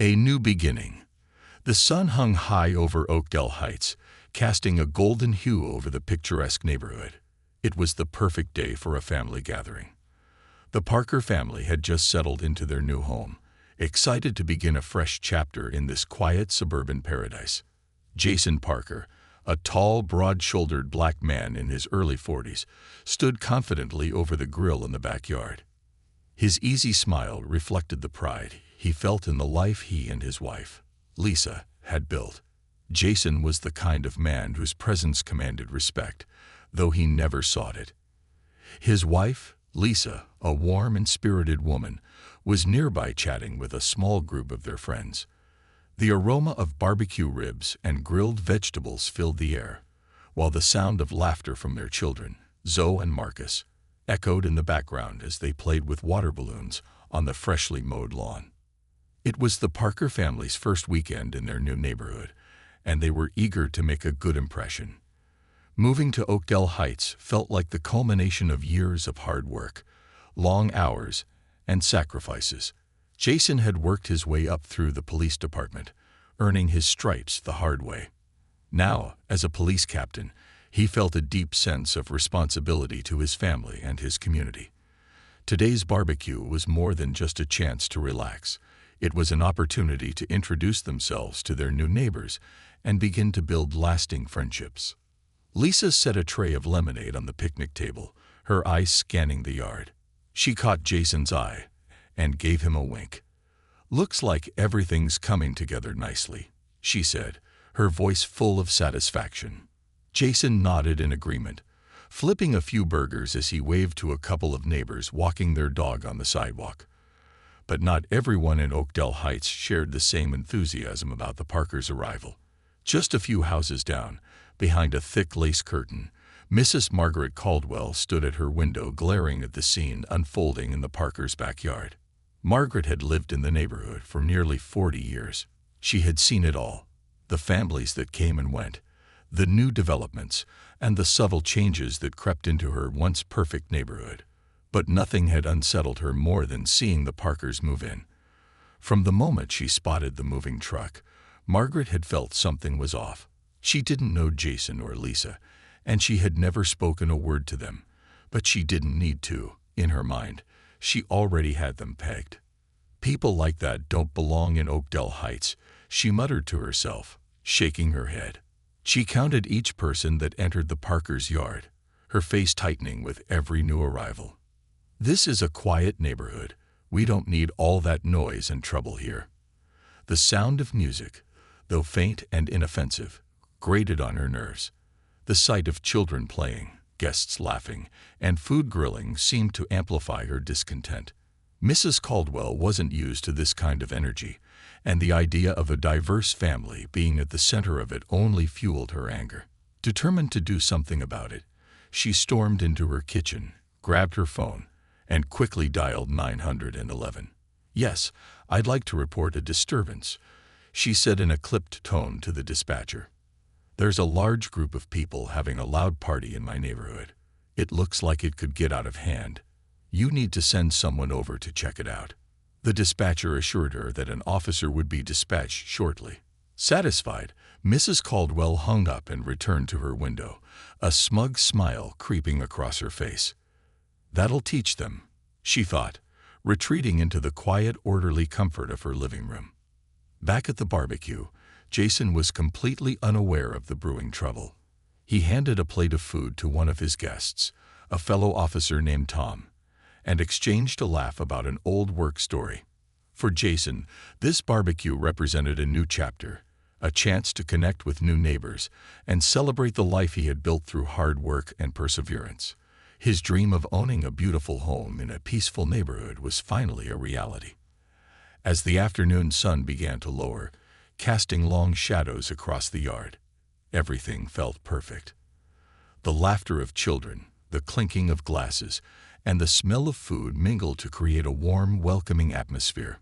A new beginning. The sun hung high over Oakdale Heights, casting a golden hue over the picturesque neighborhood. It was the perfect day for a family gathering. The Parker family had just settled into their new home, excited to begin a fresh chapter in this quiet suburban paradise. Jason Parker, a tall, broad-shouldered black man in his early 40s, stood confidently over the grill in the backyard. His easy smile reflected the pride he felt in the life he and his wife, Lisa, had built. Jason was the kind of man whose presence commanded respect, though he never sought it. His wife, Lisa, a warm and spirited woman, was nearby chatting with a small group of their friends. The aroma of barbecue ribs and grilled vegetables filled the air, while the sound of laughter from their children, Zoe and Marcus, echoed in the background as they played with water balloons on the freshly mowed lawn. It was the Parker family's first weekend in their new neighborhood, and they were eager to make a good impression. Moving to Oakdale Heights felt like the culmination of years of hard work, long hours, and sacrifices. Jason had worked his way up through the police department, earning his stripes the hard way. Now, as a police captain, he felt a deep sense of responsibility to his family and his community. Today's barbecue was more than just a chance to relax. It was an opportunity to introduce themselves to their new neighbors and begin to build lasting friendships. Lisa set a tray of lemonade on the picnic table, her eyes scanning the yard. She caught Jason's eye and gave him a wink. "Looks like everything's coming together nicely," she said, her voice full of satisfaction. Jason nodded in agreement, flipping a few burgers as he waved to a couple of neighbors walking their dog on the sidewalk. But not everyone in Oakdale Heights shared the same enthusiasm about the Parkers' arrival. Just a few houses down, behind a thick lace curtain, Mrs. Margaret Caldwell stood at her window glaring at the scene unfolding in the Parkers' backyard. Margaret had lived in the neighborhood for nearly 40 years. She had seen it all, the families that came and went, the new developments, and the subtle changes that crept into her once perfect neighborhood. But nothing had unsettled her more than seeing the Parkers move in. From the moment she spotted the moving truck, Margaret had felt something was off. She didn't know Jason or Lisa, and she had never spoken a word to them, but she didn't need to. In her mind, she already had them pegged. "People like that don't belong in Oakdale Heights," she muttered to herself, shaking her head. She counted each person that entered the Parkers' yard, her face tightening with every new arrival. "This is a quiet neighborhood. We don't need all that noise and trouble here." The sound of music, though faint and inoffensive, grated on her nerves. The sight of children playing, guests laughing, and food grilling seemed to amplify her discontent. Mrs. Caldwell wasn't used to this kind of energy, and the idea of a diverse family being at the center of it only fueled her anger. Determined to do something about it, she stormed into her kitchen, grabbed her phone, and quickly dialed 911. "Yes, I'd like to report a disturbance," she said in a clipped tone to the dispatcher. "There's a large group of people having a loud party in my neighborhood. It looks like it could get out of hand. You need to send someone over to check it out." The dispatcher assured her that an officer would be dispatched shortly. Satisfied, Mrs. Caldwell hung up and returned to her window, a smug smile creeping across her face. "That'll teach them," she thought, retreating into the quiet, orderly comfort of her living room. Back at the barbecue, Jason was completely unaware of the brewing trouble. He handed a plate of food to one of his guests, a fellow officer named Tom, and exchanged a laugh about an old work story. For Jason, this barbecue represented a new chapter, a chance to connect with new neighbors and celebrate the life he had built through hard work and perseverance. His dream of owning a beautiful home in a peaceful neighborhood was finally a reality. As the afternoon sun began to lower, casting long shadows across the yard, everything felt perfect. The laughter of children, the clinking of glasses, and the smell of food mingled to create a warm, welcoming atmosphere.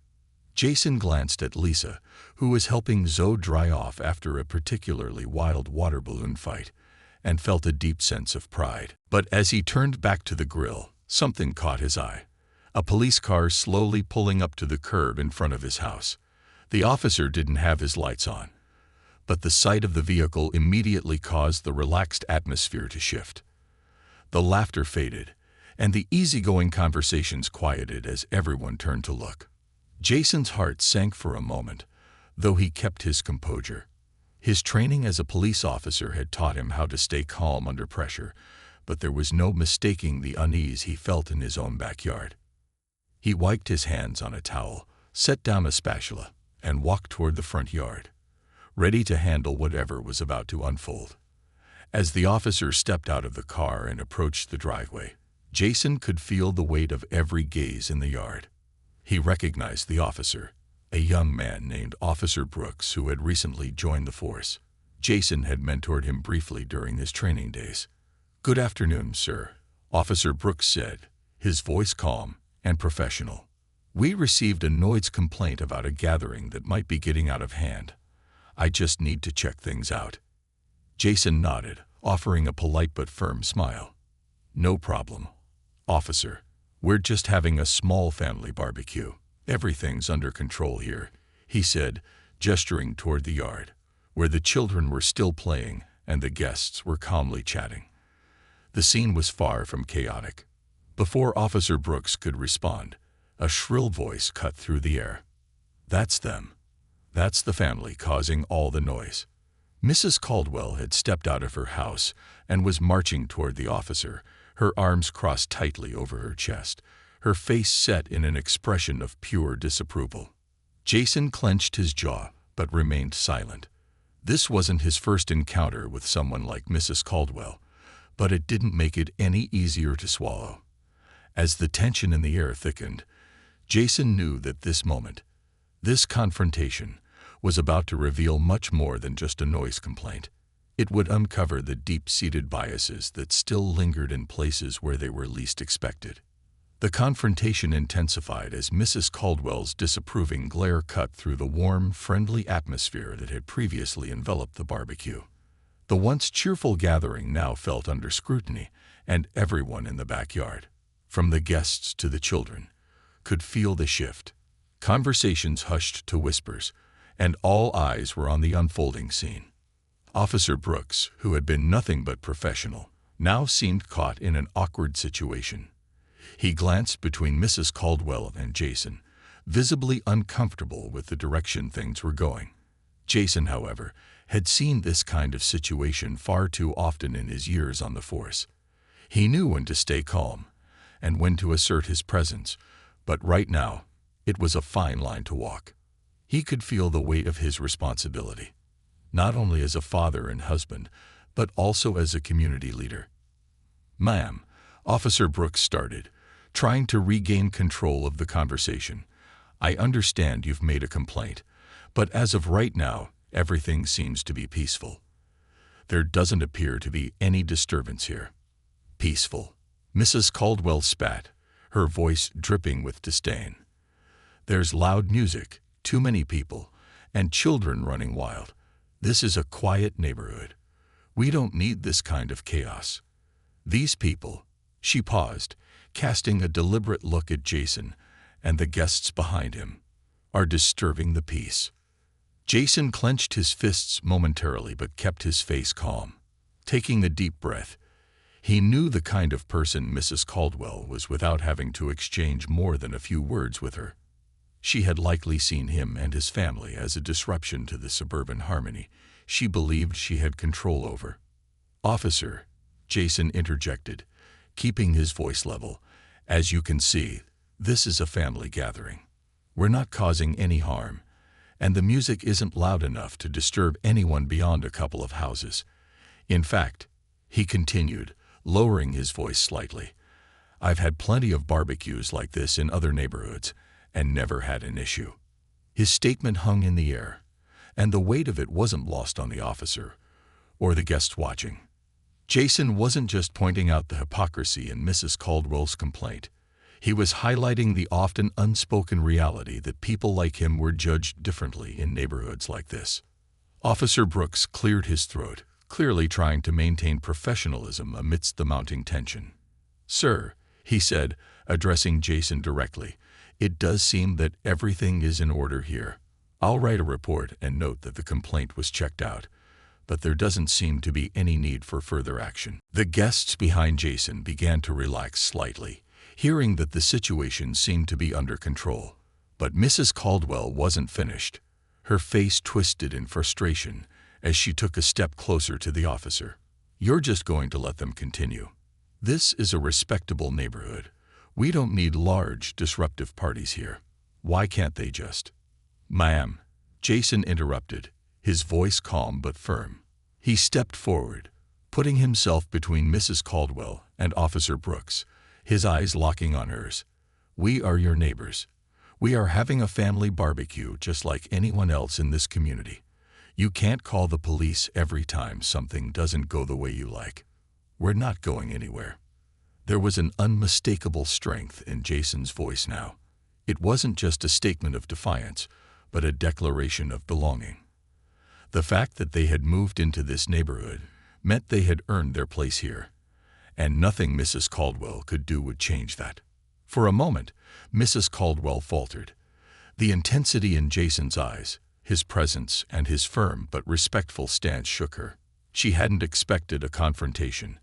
Jason glanced at Lisa, who was helping Zoe dry off after a particularly wild water balloon fight, and felt a deep sense of pride. But as he turned back to the grill, something caught his eye. A police car slowly pulling up to the curb in front of his house. The officer didn't have his lights on, but the sight of the vehicle immediately caused the relaxed atmosphere to shift. The laughter faded, and the easygoing conversations quieted as everyone turned to look. Jason's heart sank for a moment, though he kept his composure. His training as a police officer had taught him how to stay calm under pressure, but there was no mistaking the unease he felt in his own backyard. He wiped his hands on a towel, set down a spatula, and walked toward the front yard, ready to handle whatever was about to unfold. As the officer stepped out of the car and approached the driveway, Jason could feel the weight of every gaze in the yard. He recognized the officer, a young man named Officer Brooks who had recently joined the force. Jason had mentored him briefly during his training days. "Good afternoon, sir," Officer Brooks said, his voice calm and professional. "We received a noise complaint about a gathering that might be getting out of hand. I just need to check things out." Jason nodded, offering a polite but firm smile. "No problem, officer. We're just having a small family barbecue. Everything's under control here," he said, gesturing toward the yard, where the children were still playing and the guests were calmly chatting. The scene was far from chaotic. Before Officer Brooks could respond, a shrill voice cut through the air. "That's them. That's the family causing all the noise." Mrs. Caldwell had stepped out of her house and was marching toward the officer, her arms crossed tightly over her chest, her face set in an expression of pure disapproval. Jason clenched his jaw, but remained silent. This wasn't his first encounter with someone like Mrs. Caldwell, but it didn't make it any easier to swallow. As the tension in the air thickened, Jason knew that this moment, this confrontation, was about to reveal much more than just a noise complaint. It would uncover the deep-seated biases that still lingered in places where they were least expected. The confrontation intensified as Mrs. Caldwell's disapproving glare cut through the warm, friendly atmosphere that had previously enveloped the barbecue. The once cheerful gathering now felt under scrutiny, and everyone in the backyard, from the guests to the children, could feel the shift. Conversations hushed to whispers, and all eyes were on the unfolding scene. Officer Brooks, who had been nothing but professional, now seemed caught in an awkward situation. He glanced between Mrs. Caldwell and Jason, visibly uncomfortable with the direction things were going. Jason, however, had seen this kind of situation far too often in his years on the force. He knew when to stay calm and when to assert his presence, but right now, it was a fine line to walk. He could feel the weight of his responsibility, not only as a father and husband, but also as a community leader. "Ma'am," Officer Brooks started, trying to regain control of the conversation, "I understand you've made a complaint, but as of right now, everything seems to be peaceful. There doesn't appear to be any disturbance here." "Peaceful?" Mrs. Caldwell spat, her voice dripping with disdain. "There's loud music, too many people, and children running wild. This is a quiet neighborhood. We don't need this kind of chaos. These people," she paused, casting a deliberate look at Jason and the guests behind him, "are disturbing the peace." Jason clenched his fists momentarily but kept his face calm. Taking a deep breath, he knew the kind of person Mrs. Caldwell was without having to exchange more than a few words with her. She had likely seen him and his family as a disruption to the suburban harmony she believed she had control over. "Officer," Jason interjected, keeping his voice level, "as you can see, this is a family gathering. We're not causing any harm, and the music isn't loud enough to disturb anyone beyond a couple of houses. In fact," he continued, lowering his voice slightly, "I've had plenty of barbecues like this in other neighborhoods, and never had an issue." His statement hung in the air, and the weight of it wasn't lost on the officer or the guests watching. Jason wasn't just pointing out the hypocrisy in Mrs. Caldwell's complaint. He was highlighting the often unspoken reality that people like him were judged differently in neighborhoods like this. Officer Brooks cleared his throat, clearly trying to maintain professionalism amidst the mounting tension. "Sir," he said, addressing Jason directly, "it does seem that everything is in order here." I'll write a report and note that the complaint was checked out, but there doesn't seem to be any need for further action. The guests behind Jason began to relax slightly, hearing that the situation seemed to be under control. But Mrs. Caldwell wasn't finished. Her face twisted in frustration as she took a step closer to the officer. "You're just going to let them continue. This is a respectable neighborhood. We don't need large, disruptive parties here. Why can't they just—" "Ma'am," Jason interrupted, his voice calm but firm. He stepped forward, putting himself between Mrs. Caldwell and Officer Brooks, his eyes locking on hers. "We are your neighbors. We are having a family barbecue just like anyone else in this community. You can't call the police every time something doesn't go the way you like. We're not going anywhere." There was an unmistakable strength in Jason's voice now. It wasn't just a statement of defiance, but a declaration of belonging. The fact that they had moved into this neighborhood meant they had earned their place here, and nothing Mrs. Caldwell could do would change that. For a moment, Mrs. Caldwell faltered. The intensity in Jason's eyes, his presence, and his firm but respectful stance shook her. She hadn't expected a confrontation,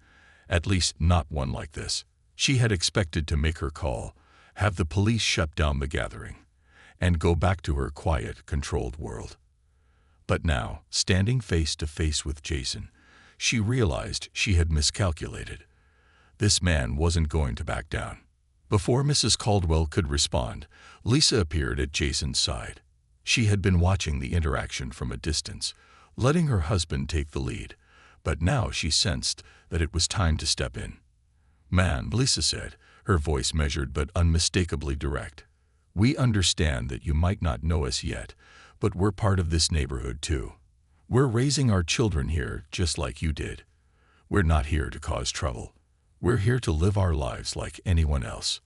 at least not one like this. She had expected to make her call, have the police shut down the gathering, and go back to her quiet, controlled world. But now, standing face to face with Jason, she realized she had miscalculated. This man wasn't going to back down. Before Mrs. Caldwell could respond, Lisa appeared at Jason's side. She had been watching the interaction from a distance, letting her husband take the lead, but now she sensed that it was time to step in. "Ma'am," Lisa said, her voice measured but unmistakably direct, "we understand that you might not know us yet, but we're part of this neighborhood too. We're raising our children here just like you did. We're not here to cause trouble. We're here to live our lives like anyone else."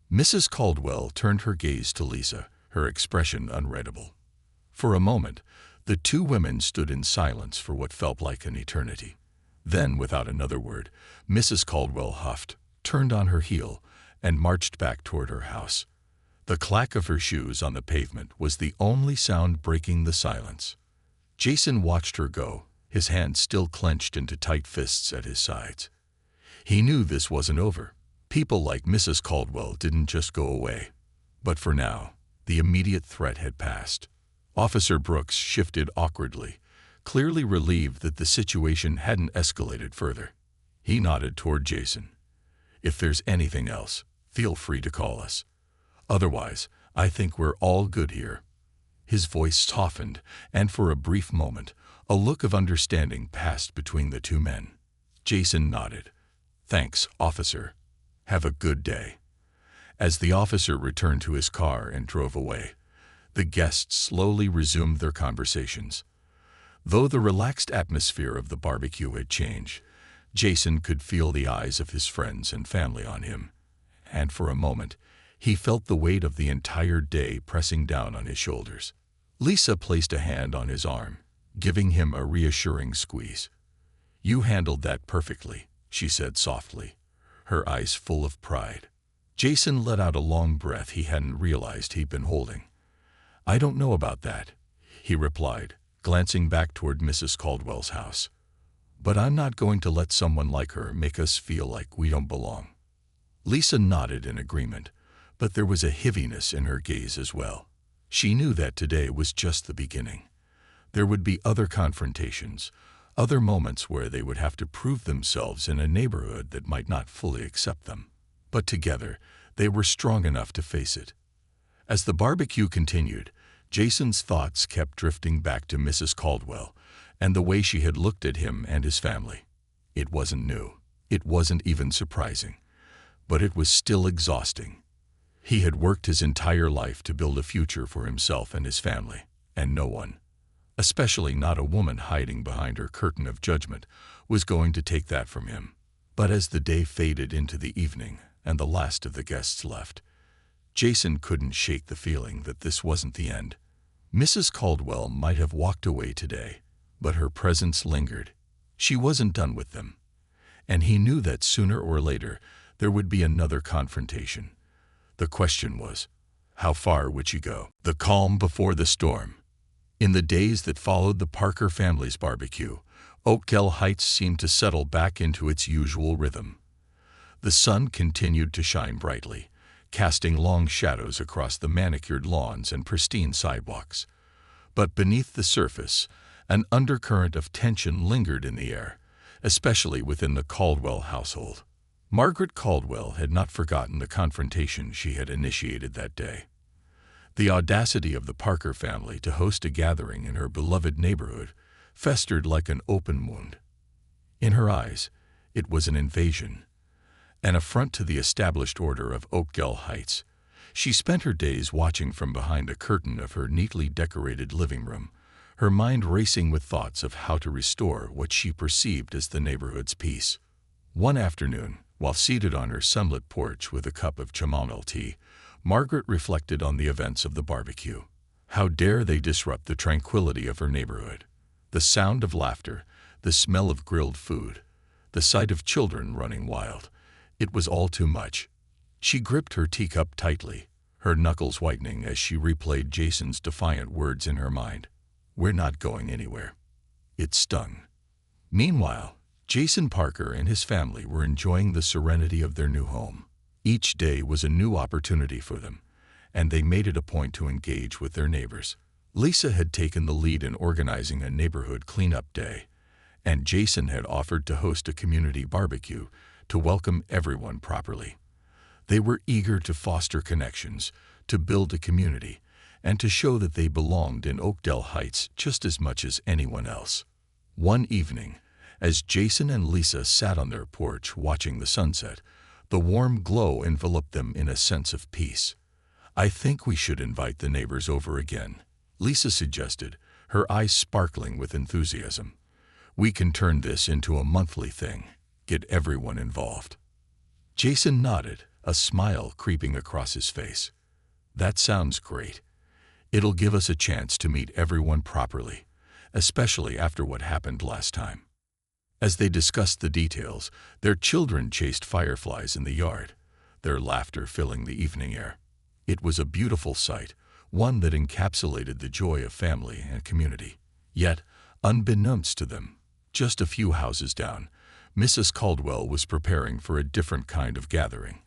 Mrs. Caldwell turned her gaze to Lisa, her expression unreadable. For a moment, the two women stood in silence for what felt like an eternity. Then, without another word, Mrs. Caldwell huffed, turned on her heel, and marched back toward her house. The clack of her shoes on the pavement was the only sound breaking the silence. Jason watched her go, his hands still clenched into tight fists at his sides. He knew this wasn't over. People like Mrs. Caldwell didn't just go away. But for now, the immediate threat had passed. Officer Brooks shifted awkwardly, clearly relieved that the situation hadn't escalated further. He nodded toward Jason. "If there's anything else, feel free to call us. Otherwise, I think we're all good here." His voice softened, and for a brief moment, a look of understanding passed between the two men. Jason nodded. "Thanks, officer. Have a good day." As the officer returned to his car and drove away, the guests slowly resumed their conversations. Though the relaxed atmosphere of the barbecue had changed, Jason could feel the eyes of his friends and family on him, and for a moment, he felt the weight of the entire day pressing down on his shoulders. Lisa placed a hand on his arm, giving him a reassuring squeeze. "You handled that perfectly," she said softly, her eyes full of pride. Jason let out a long breath he hadn't realized he'd been holding. "I don't know about that," he replied, glancing back toward Mrs. Caldwell's house. "But I'm not going to let someone like her make us feel like we don't belong." Lisa nodded in agreement, but there was a heaviness in her gaze as well. She knew that today was just the beginning. There would be other confrontations, other moments where they would have to prove themselves in a neighborhood that might not fully accept them. But together, they were strong enough to face it. As the barbecue continued, Jason's thoughts kept drifting back to Mrs. Caldwell and the way she had looked at him and his family. It wasn't new. It wasn't even surprising. But it was still exhausting. He had worked his entire life to build a future for himself and his family, and no one, especially not a woman hiding behind her curtain of judgment, was going to take that from him. But as the day faded into the evening and the last of the guests left, Jason couldn't shake the feeling that this wasn't the end. Mrs. Caldwell might have walked away today, but her presence lingered. She wasn't done with them. And he knew that sooner or later there would be another confrontation. The question was, how far would she go? The calm before the storm. In the days that followed the Parker family's barbecue, Oakdale Heights seemed to settle back into its usual rhythm. The sun continued to shine brightly, casting long shadows across the manicured lawns and pristine sidewalks. But beneath the surface, an undercurrent of tension lingered in the air, especially within the Caldwell household. Margaret Caldwell had not forgotten the confrontation she had initiated that day. The audacity of the Parker family to host a gathering in her beloved neighborhood festered like an open wound. In her eyes, it was an invasion, an affront to the established order of Oakdale Heights. She spent her days watching from behind a curtain of her neatly decorated living room, her mind racing with thoughts of how to restore what she perceived as the neighborhood's peace. One afternoon, while seated on her sunlit porch with a cup of chamomile tea, Margaret reflected on the events of the barbecue. How dare they disrupt the tranquility of her neighborhood? The sound of laughter, the smell of grilled food, the sight of children running wild. It was all too much. She gripped her teacup tightly, her knuckles whitening as she replayed Jason's defiant words in her mind. "We're not going anywhere." It stung. Meanwhile, Jason Parker and his family were enjoying the serenity of their new home. Each day was a new opportunity for them, and they made it a point to engage with their neighbors. Lisa had taken the lead in organizing a neighborhood cleanup day, and Jason had offered to host a community barbecue to welcome everyone properly. They were eager to foster connections, to build a community, and to show that they belonged in Oakdale Heights just as much as anyone else. One evening, as Jason and Lisa sat on their porch watching the sunset, the warm glow enveloped them in a sense of peace. "I think we should invite the neighbors over again," Lisa suggested, her eyes sparkling with enthusiasm. "We can turn this into a monthly thing, get everyone involved." Jason nodded, a smile creeping across his face. "That sounds great. It'll give us a chance to meet everyone properly, especially after what happened last time." As they discussed the details, their children chased fireflies in the yard, their laughter filling the evening air. It was a beautiful sight, one that encapsulated the joy of family and community. Yet, unbeknownst to them, just a few houses down, Mrs. Caldwell was preparing for a different kind of gathering,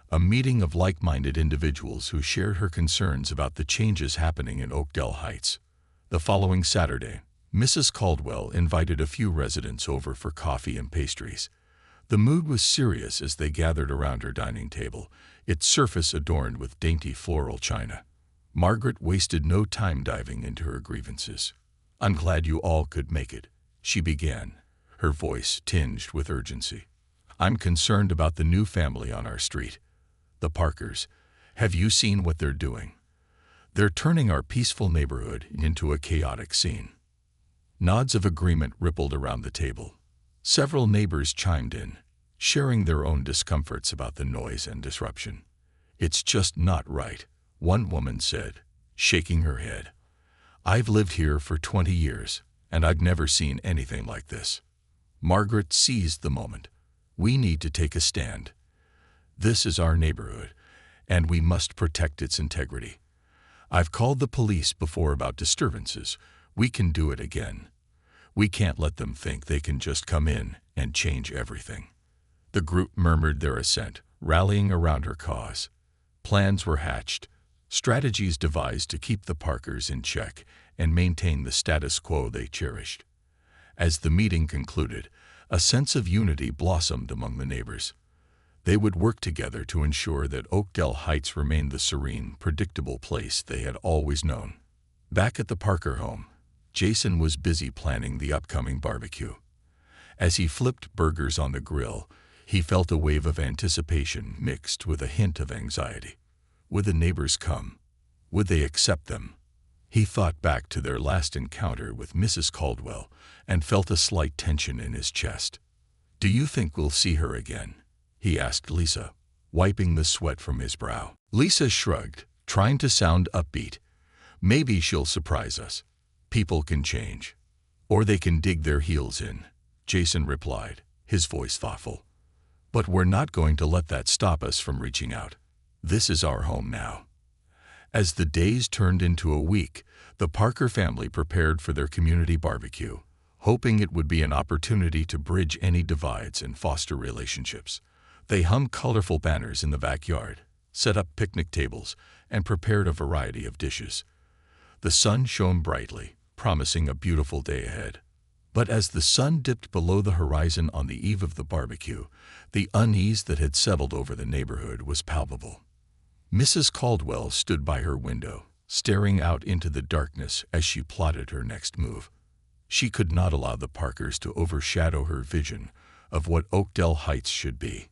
a meeting of like-minded individuals who shared her concerns about the changes happening in Oakdale Heights. The following Saturday, Mrs. Caldwell invited a few residents over for coffee and pastries. The mood was serious as they gathered around her dining table, its surface adorned with dainty floral china. Margaret wasted no time diving into her grievances. "I'm glad you all could make it," she began, her voice tinged with urgency. "I'm concerned about the new family on our street, the Parkers. Have you seen what they're doing? They're turning our peaceful neighborhood into a chaotic scene." Nods of agreement rippled around the table. Several neighbors chimed in, sharing their own discomforts about the noise and disruption. "It's just not right," one woman said, shaking her head. "I've lived here for 20 years, and I've never seen anything like this." Margaret seized the moment. "We need to take a stand. This is our neighborhood, and we must protect its integrity. I've called the police before about disturbances. We can do it again. We can't let them think they can just come in and change everything." The group murmured their assent, rallying around her cause. Plans were hatched, strategies devised to keep the Parkers in check and maintain the status quo they cherished. As the meeting concluded, a sense of unity blossomed among the neighbors. They would work together to ensure that Oakdale Heights remained the serene, predictable place they had always known. Back at the Parker home, Jason was busy planning the upcoming barbecue. As he flipped burgers on the grill, he felt a wave of anticipation mixed with a hint of anxiety. Would the neighbors come? Would they accept them? He thought back to their last encounter with Mrs. Caldwell and felt a slight tension in his chest. "Do you think we'll see her again?" he asked Lisa, wiping the sweat from his brow. Lisa shrugged, trying to sound upbeat. "Maybe she'll surprise us. People can change. Or they can dig their heels in," Jason replied, his voice thoughtful. "But we're not going to let that stop us from reaching out. This is our home now. As the days turned into a week, the Parker family prepared for their community barbecue, hoping it would be an opportunity to bridge any divides and foster relationships. They hung colorful banners in the backyard, set up picnic tables, and prepared a variety of dishes. The sun shone brightly, promising a beautiful day ahead. But as the sun dipped below the horizon on the eve of the barbecue, the unease that had settled over the neighborhood was palpable. Mrs. Caldwell stood by her window, staring out into the darkness as she plotted her next move. She could not allow the Parkers to overshadow her vision of what Oakdale Heights should be.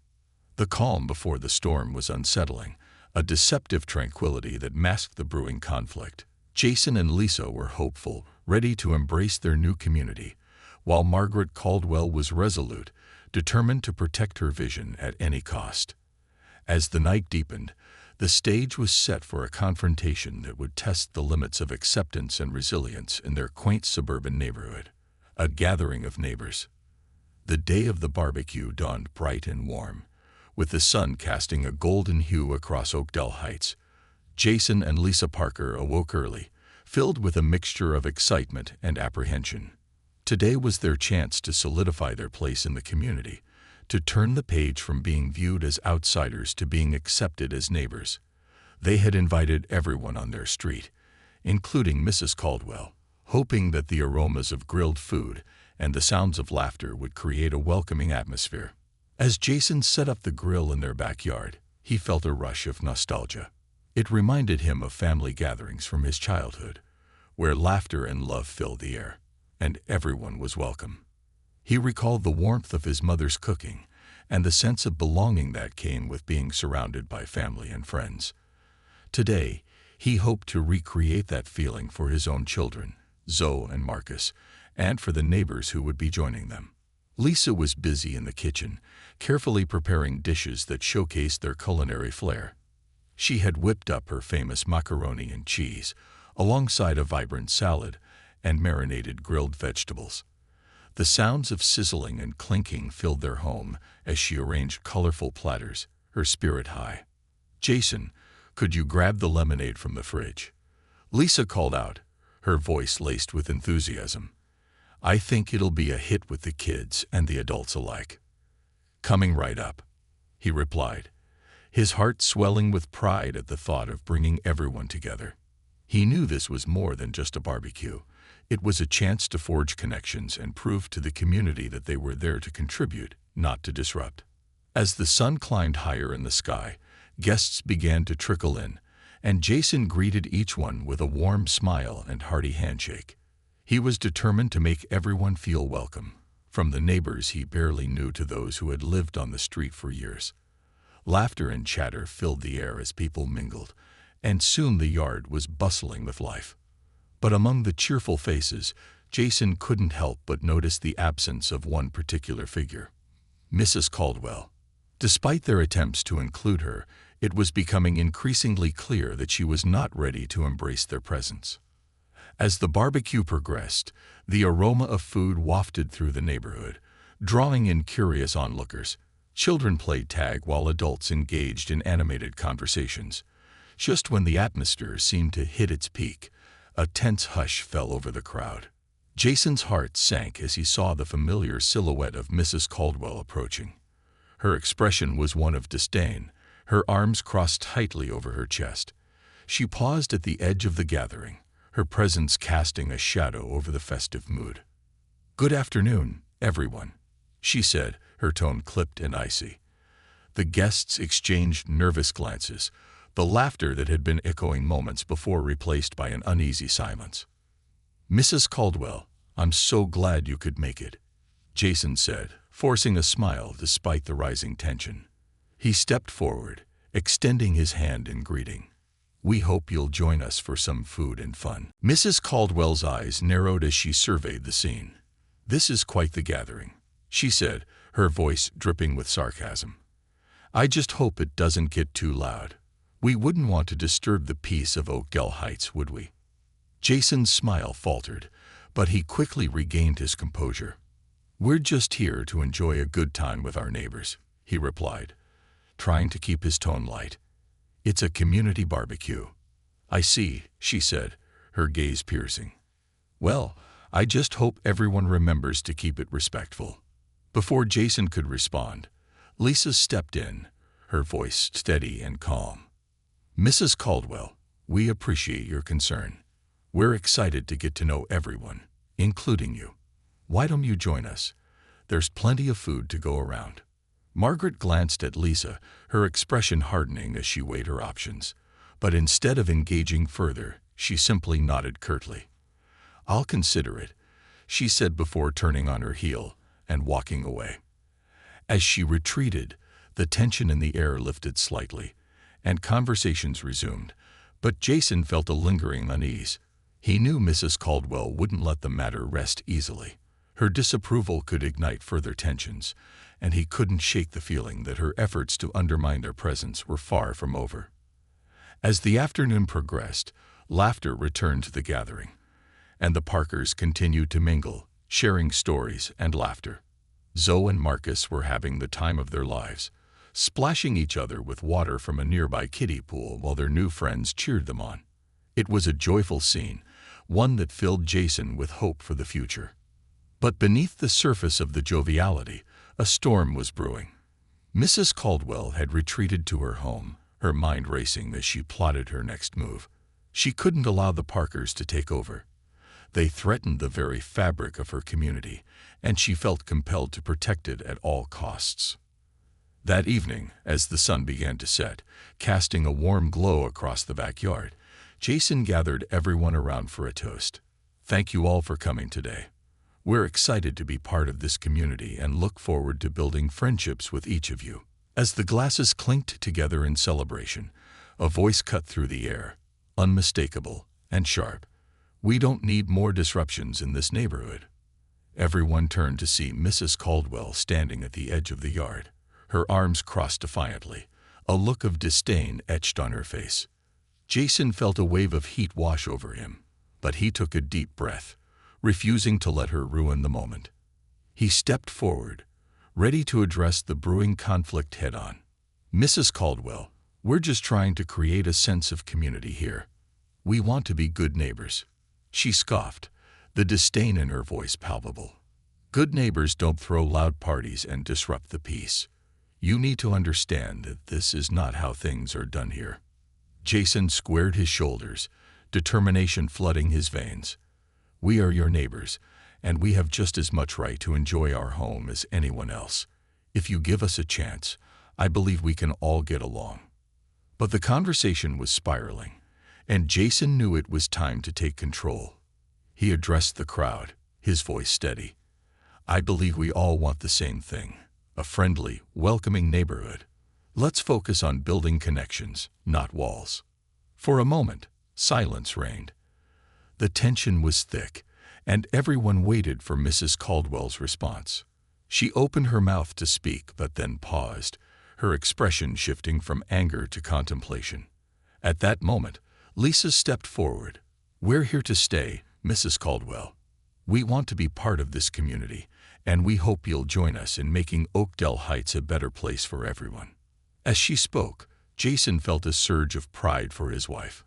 The calm before the storm was unsettling, a deceptive tranquility that masked the brewing conflict. Jason and Lisa were hopeful, ready to embrace their new community, while Margaret Caldwell was resolute, determined to protect her vision at any cost. As the night deepened, the stage was set for a confrontation that would test the limits of acceptance and resilience in their quaint suburban neighborhood. A gathering of neighbors. The day of the barbecue dawned bright and warm, with the sun casting a golden hue across Oakdale Heights. Jason and Lisa Parker awoke early, filled with a mixture of excitement and apprehension. Today was their chance to solidify their place in the community, to turn the page from being viewed as outsiders to being accepted as neighbors. They had invited everyone on their street, including Mrs. Caldwell, hoping that the aromas of grilled food and the sounds of laughter would create a welcoming atmosphere. As Jason set up the grill in their backyard, he felt a rush of nostalgia. It reminded him of family gatherings from his childhood, where laughter and love filled the air, and everyone was welcome. He recalled the warmth of his mother's cooking and the sense of belonging that came with being surrounded by family and friends. Today, he hoped to recreate that feeling for his own children, Zoe and Marcus, and for the neighbors who would be joining them. Lisa was busy in the kitchen, carefully preparing dishes that showcased their culinary flair. She had whipped up her famous macaroni and cheese, alongside a vibrant salad and marinated grilled vegetables. The sounds of sizzling and clinking filled their home as she arranged colorful platters, her spirit high. "Jason, could you grab the lemonade from the fridge?" Lisa called out, her voice laced with enthusiasm. "I think it'll be a hit with the kids and the adults alike." "Coming right up," he replied, his heart swelling with pride at the thought of bringing everyone together. He knew this was more than just a barbecue. It was a chance to forge connections and prove to the community that they were there to contribute, not to disrupt. As the sun climbed higher in the sky, guests began to trickle in, and Jason greeted each one with a warm smile and hearty handshake. He was determined to make everyone feel welcome, from the neighbors he barely knew to those who had lived on the street for years. Laughter and chatter filled the air as people mingled, and soon the yard was bustling with life. But among the cheerful faces, Jason couldn't help but notice the absence of one particular figure: Mrs. Caldwell. Despite their attempts to include her, it was becoming increasingly clear that she was not ready to embrace their presence. As the barbecue progressed, the aroma of food wafted through the neighborhood, drawing in curious onlookers. Children played tag while adults engaged in animated conversations. Just when the atmosphere seemed to hit its peak, a tense hush fell over the crowd. Jason's heart sank as he saw the familiar silhouette of Mrs. Caldwell approaching. Her expression was one of disdain, her arms crossed tightly over her chest. She paused at the edge of the gathering, her presence casting a shadow over the festive mood. "Good afternoon, everyone," she said, her tone clipped and icy. The guests exchanged nervous glances, the laughter that had been echoing moments before replaced by an uneasy silence. "Mrs. Caldwell, I'm so glad you could make it," Jason said, forcing a smile despite the rising tension. He stepped forward, extending his hand in greeting. "We hope you'll join us for some food and fun." Mrs. Caldwell's eyes narrowed as she surveyed the scene. "This is quite the gathering," she said, her voice dripping with sarcasm. "I just hope it doesn't get too loud. We wouldn't want to disturb the peace of Oakdale Heights, would we?" Jason's smile faltered, but he quickly regained his composure. "We're just here to enjoy a good time with our neighbors," he replied, trying to keep his tone light. "It's a community barbecue. "I see," she said, her gaze piercing. "Well, I just hope everyone remembers to keep it respectful." Before Jason could respond, Lisa stepped in, her voice steady and calm. "Mrs. Caldwell, we appreciate your concern. We're excited to get to know everyone, including you. Why don't you join us? There's plenty of food to go around." Margaret glanced at Lisa, her expression hardening as she weighed her options. But instead of engaging further, she simply nodded curtly. "I'll consider it," she said before turning on her heel and walking away. As she retreated, the tension in the air lifted slightly, and conversations resumed, but Jason felt a lingering unease. He knew Mrs. Caldwell wouldn't let the matter rest easily. Her disapproval could ignite further tensions, and he couldn't shake the feeling that her efforts to undermine their presence were far from over. As the afternoon progressed, laughter returned to the gathering, and the Parkers continued to mingle, sharing stories and laughter. Zoe and Marcus were having the time of their lives, splashing each other with water from a nearby kiddie pool while their new friends cheered them on. It was a joyful scene, one that filled Jason with hope for the future. But beneath the surface of the joviality, a storm was brewing. Mrs. Caldwell had retreated to her home, her mind racing as she plotted her next move. She couldn't allow the Parkers to take over. They threatened the very fabric of her community, and she felt compelled to protect it at all costs. That evening, as the sun began to set, casting a warm glow across the backyard, Jason gathered everyone around for a toast. "Thank you all for coming today. We're excited to be part of this community and look forward to building friendships with each of you." As the glasses clinked together in celebration, a voice cut through the air, unmistakable and sharp. "We don't need more disruptions in this neighborhood." Everyone turned to see Mrs. Caldwell standing at the edge of the yard, her arms crossed defiantly, a look of disdain etched on her face. Jason felt a wave of heat wash over him, but he took a deep breath, refusing to let her ruin the moment. He stepped forward, ready to address the brewing conflict head-on. "Mrs. Caldwell, we're just trying to create a sense of community here. We want to be good neighbors." She scoffed, the disdain in her voice palpable. "Good neighbors don't throw loud parties and disrupt the peace. You need to understand that this is not how things are done here." Jason squared his shoulders, determination flooding his veins. "We are your neighbors, and we have just as much right to enjoy our home as anyone else. If you give us a chance, I believe we can all get along." But the conversation was spiraling, and Jason knew it was time to take control. He addressed the crowd, his voice steady. "I believe we all want the same thing, a friendly, welcoming neighborhood. Let's focus on building connections, not walls." For a moment, silence reigned. The tension was thick, and everyone waited for Mrs. Caldwell's response. She opened her mouth to speak, but then paused, her expression shifting from anger to contemplation. At that moment, Lisa stepped forward. "We're here to stay, Mrs. Caldwell. We want to be part of this community, and we hope you'll join us in making Oakdale Heights a better place for everyone." As she spoke, Jason felt a surge of pride for his wife.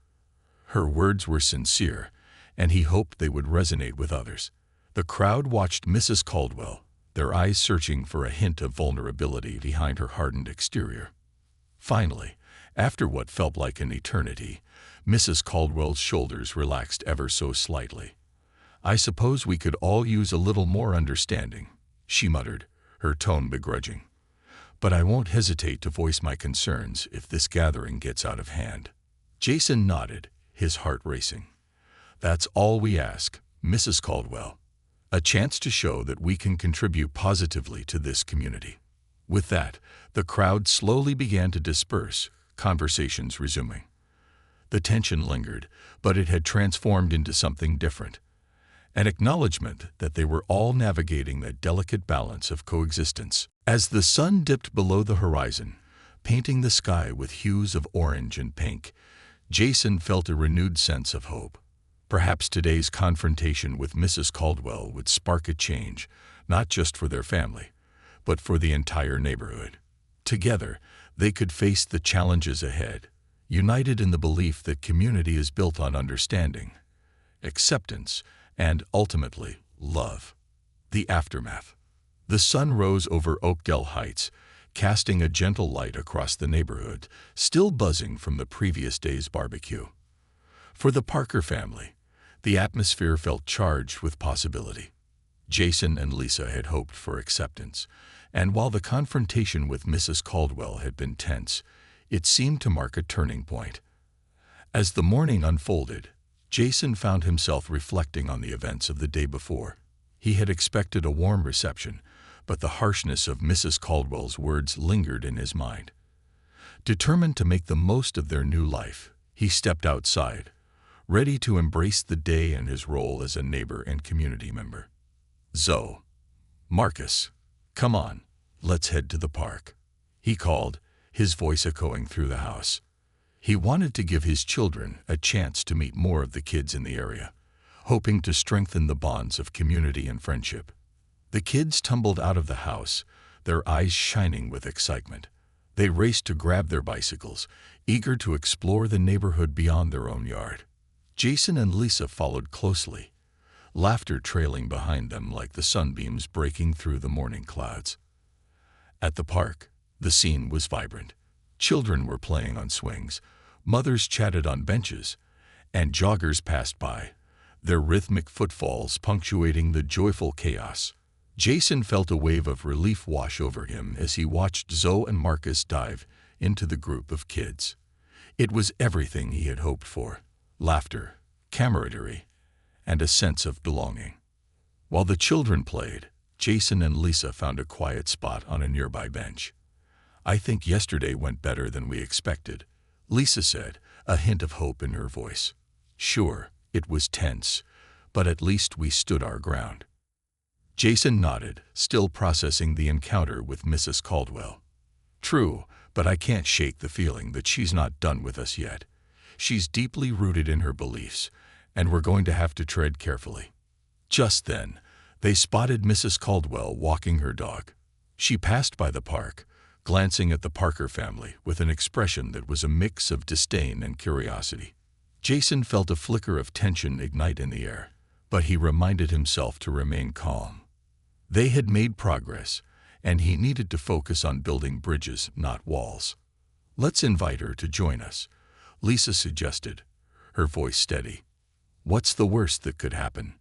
Her words were sincere, and he hoped they would resonate with others. The crowd watched Mrs. Caldwell, their eyes searching for a hint of vulnerability behind her hardened exterior. Finally, after what felt like an eternity, Mrs. Caldwell's shoulders relaxed ever so slightly. "I suppose we could all use a little more understanding," she muttered, her tone begrudging. "But I won't hesitate to voice my concerns if this gathering gets out of hand." Jason nodded, his heart racing. "That's all we ask, Mrs. Caldwell. A chance to show that we can contribute positively to this community." With that, the crowd slowly began to disperse, conversations resuming. The tension lingered, but it had transformed into something different. An acknowledgement that they were all navigating that delicate balance of coexistence. As the sun dipped below the horizon, painting the sky with hues of orange and pink, Jason felt a renewed sense of hope. Perhaps today's confrontation with Mrs. Caldwell would spark a change, not just for their family, but for the entire neighborhood. Together, they could face the challenges ahead, united in the belief that community is built on understanding, acceptance, and, ultimately, love. The aftermath. The sun rose over Oakdale Heights, casting a gentle light across the neighborhood, still buzzing from the previous day's barbecue. For the Parker family, the atmosphere felt charged with possibility. Jason and Lisa had hoped for acceptance, and while the confrontation with Mrs. Caldwell had been tense, it seemed to mark a turning point. As the morning unfolded, Jason found himself reflecting on the events of the day before. He had expected a warm reception, but the harshness of Mrs. Caldwell's words lingered in his mind. Determined to make the most of their new life, he stepped outside, ready to embrace the day and his role as a neighbor and community member. "Zoe, Marcus, come on, let's head to the park," he called, his voice echoing through the house. He wanted to give his children a chance to meet more of the kids in the area, hoping to strengthen the bonds of community and friendship. The kids tumbled out of the house, their eyes shining with excitement. They raced to grab their bicycles, eager to explore the neighborhood beyond their own yard. Jason and Lisa followed closely, laughter trailing behind them like the sunbeams breaking through the morning clouds. At the park, the scene was vibrant. Children were playing on swings, mothers chatted on benches, and joggers passed by, their rhythmic footfalls punctuating the joyful chaos. Jason felt a wave of relief wash over him as he watched Zoe and Marcus dive into the group of kids. It was everything he had hoped for: laughter, camaraderie, and a sense of belonging. While the children played, Jason and Lisa found a quiet spot on a nearby bench. "I think yesterday went better than we expected," Lisa said, a hint of hope in her voice. "Sure, it was tense, but at least we stood our ground." Jason nodded, still processing the encounter with Mrs. Caldwell. "True, but I can't shake the feeling that she's not done with us yet. She's deeply rooted in her beliefs, and we're going to have to tread carefully." Just then, they spotted Mrs. Caldwell walking her dog. She passed by the park, glancing at the Parker family with an expression that was a mix of disdain and curiosity. Jason felt a flicker of tension ignite in the air, but he reminded himself to remain calm. They had made progress, and he needed to focus on building bridges, not walls. "Let's invite her to join us," Lisa suggested, her voice steady. "What's the worst that could happen?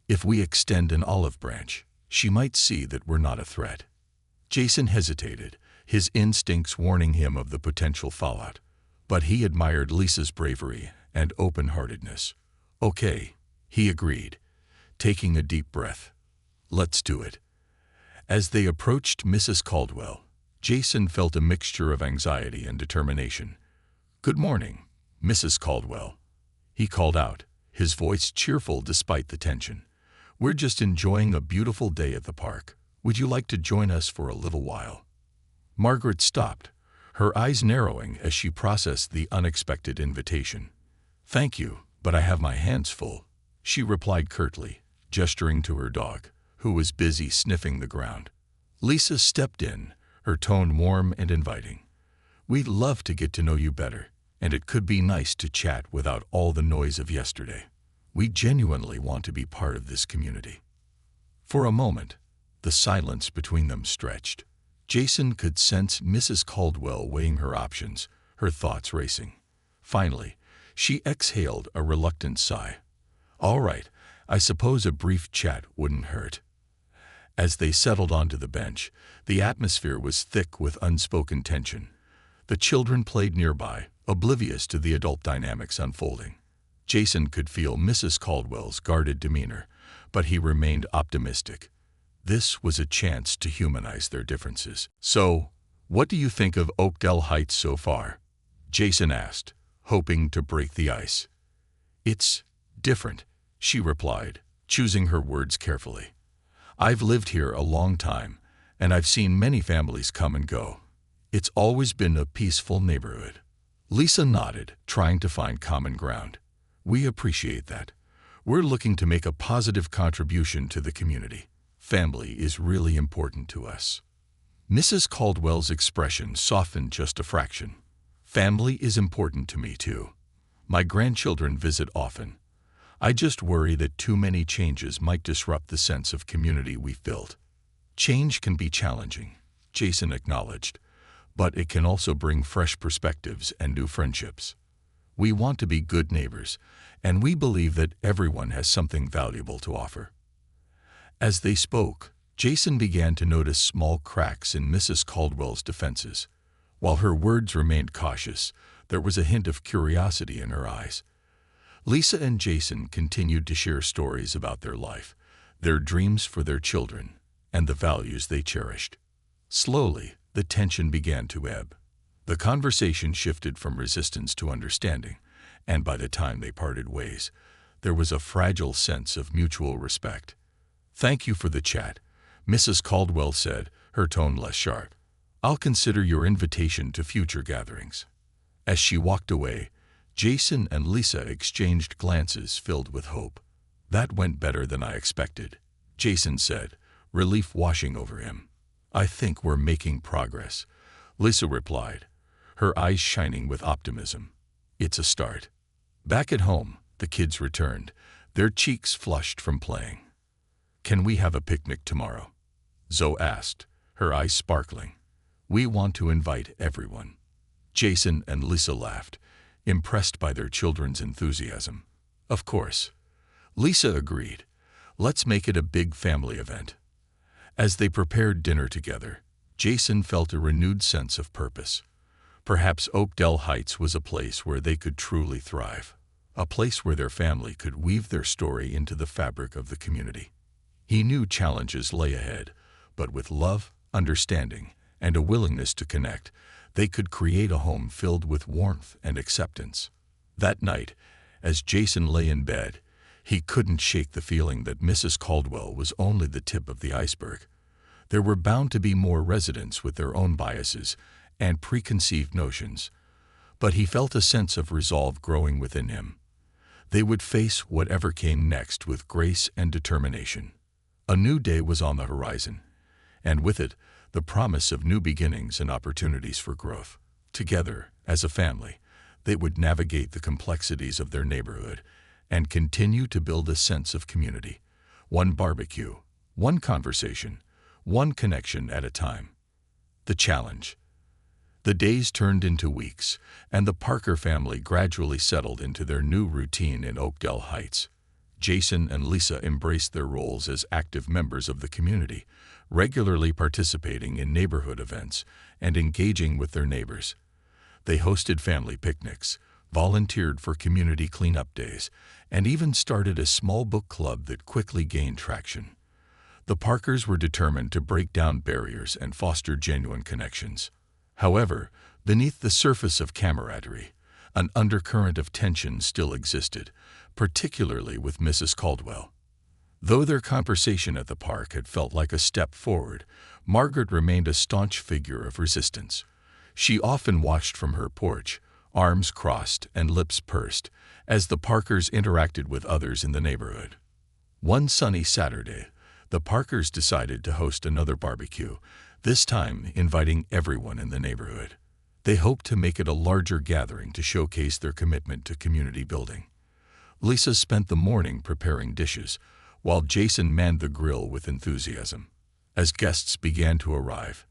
If we extend an olive branch, she might see that we're not a threat." Jason hesitated, his instincts warning him of the potential fallout, but he admired Lisa's bravery and open-heartedness. "Okay," he agreed, taking a deep breath. "Let's do it." As they approached Mrs. Caldwell, Jason felt a mixture of anxiety and determination. "Good morning, Mrs. Caldwell," he called out, his voice cheerful despite the tension. "We're just enjoying a beautiful day at the park. Would you like to join us for a little while?" Margaret stopped, her eyes narrowing as she processed the unexpected invitation. "Thank you, but I have my hands full," she replied curtly, gesturing to her dog, who was busy sniffing the ground. Lisa stepped in, her tone warm and inviting. "We'd love to get to know you better, and it could be nice to chat without all the noise of yesterday. We genuinely want to be part of this community." For a moment, the silence between them stretched. Jason could sense Mrs. Caldwell weighing her options, her thoughts racing. Finally, she exhaled a reluctant sigh. "All right, I suppose a brief chat wouldn't hurt." As they settled onto the bench, the atmosphere was thick with unspoken tension. The children played nearby, oblivious to the adult dynamics unfolding. Jason could feel Mrs. Caldwell's guarded demeanor, but he remained optimistic. This was a chance to humanize their differences. "So, what do you think of Oakdale Heights so far?" Jason asked, hoping to break the ice. "It's different," she replied, choosing her words carefully. "I've lived here a long time, and I've seen many families come and go. It's always been a peaceful neighborhood." Lisa nodded, trying to find common ground. "We appreciate that. We're looking to make a positive contribution to the community. Family is really important to us." Mrs. Caldwell's expression softened just a fraction. Family is important to me too. My grandchildren visit often. I just worry that too many changes might disrupt the sense of community we've built. Change can be challenging, Jason acknowledged, but it can also bring fresh perspectives and new friendships. We want to be good neighbors, and we believe that everyone has something valuable to offer. As they spoke, Jason began to notice small cracks in Mrs. Caldwell's defenses. While her words remained cautious, there was a hint of curiosity in her eyes. Lisa and Jason continued to share stories about their life, their dreams for their children, and the values they cherished. Slowly, the tension began to ebb. The conversation shifted from resistance to understanding, and by the time they parted ways, there was a fragile sense of mutual respect. "Thank you for the chat," Mrs. Caldwell said, her tone less sharp. "I'll consider your invitation to future gatherings." As she walked away, Jason and Lisa exchanged glances filled with hope. "That went better than I expected," Jason said, relief washing over him. "I think we're making progress," Lisa replied, her eyes shining with optimism. "It's a start." Back at home, the kids returned, their cheeks flushed from playing. "Can we have a picnic tomorrow?" Zoe asked, her eyes sparkling. "We want to invite everyone." Jason and Lisa laughed, impressed by their children's enthusiasm. "Of course." Lisa agreed. "Let's make it a big family event." As they prepared dinner together, Jason felt a renewed sense of purpose. Perhaps Oakdale Heights was a place where they could truly thrive, a place where their family could weave their story into the fabric of the community. He knew challenges lay ahead, but with love, understanding, and a willingness to connect, they could create a home filled with warmth and acceptance. That night, as Jason lay in bed, he couldn't shake the feeling that Mrs. Caldwell was only the tip of the iceberg. There were bound to be more residents with their own biases and preconceived notions, but he felt a sense of resolve growing within him. They would face whatever came next with grace and determination. A new day was on the horizon, and with it, the promise of new beginnings and opportunities for growth. Together, as a family, they would navigate the complexities of their neighborhood and continue to build a sense of community. One barbecue, one conversation, one connection at a time. The challenge. The days turned into weeks, and the Parker family gradually settled into their new routine in Oakdale Heights. Jason and Lisa embraced their roles as active members of the community, regularly participating in neighborhood events and engaging with their neighbors. They hosted family picnics, volunteered for community cleanup days, and even started a small book club that quickly gained traction. The Parkers were determined to break down barriers and foster genuine connections. However, beneath the surface of camaraderie, an undercurrent of tension still existed, particularly with Mrs. Caldwell. Though their conversation at the park had felt like a step forward, Margaret remained a staunch figure of resistance. She often watched from her porch, arms crossed and lips pursed, as the Parkers interacted with others in the neighborhood. One sunny Saturday, the Parkers decided to host another barbecue, this time inviting everyone in the neighborhood. They hoped to make it a larger gathering to showcase their commitment to community building. Lisa spent the morning preparing dishes, while Jason manned the grill with enthusiasm. As guests began to arrive,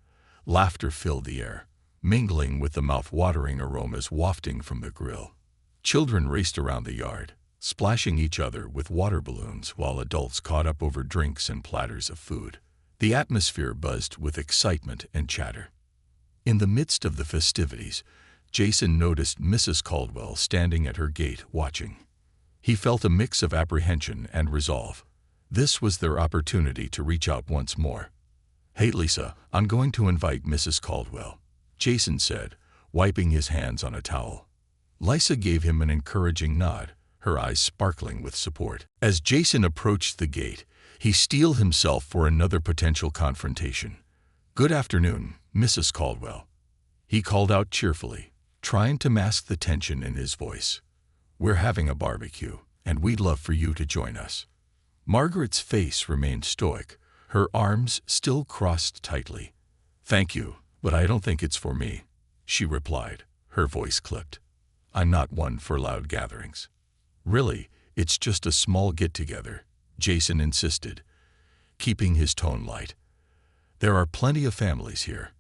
laughter filled the air, mingling with the mouth-watering aromas wafting from the grill. Children raced around the yard, splashing each other with water balloons while adults caught up over drinks and platters of food. The atmosphere buzzed with excitement and chatter. In the midst of the festivities, Jason noticed Mrs. Caldwell standing at her gate watching. He felt a mix of apprehension and resolve. This was their opportunity to reach out once more. "Hey Lisa, I'm going to invite Mrs. Caldwell," Jason said, wiping his hands on a towel. Lisa gave him an encouraging nod, her eyes sparkling with support. As Jason approached the gate, he steeled himself for another potential confrontation. "Good afternoon, Mrs. Caldwell," he called out cheerfully, trying to mask the tension in his voice. "We're having a barbecue, and we'd love for you to join us." Margaret's face remained stoic, her arms still crossed tightly. "Thank you, but I don't think it's for me," she replied, Her voice clipped. "I'm not one for loud gatherings." "Really, it's just a small get-together," Jason insisted, keeping his tone light. "There are plenty of families here,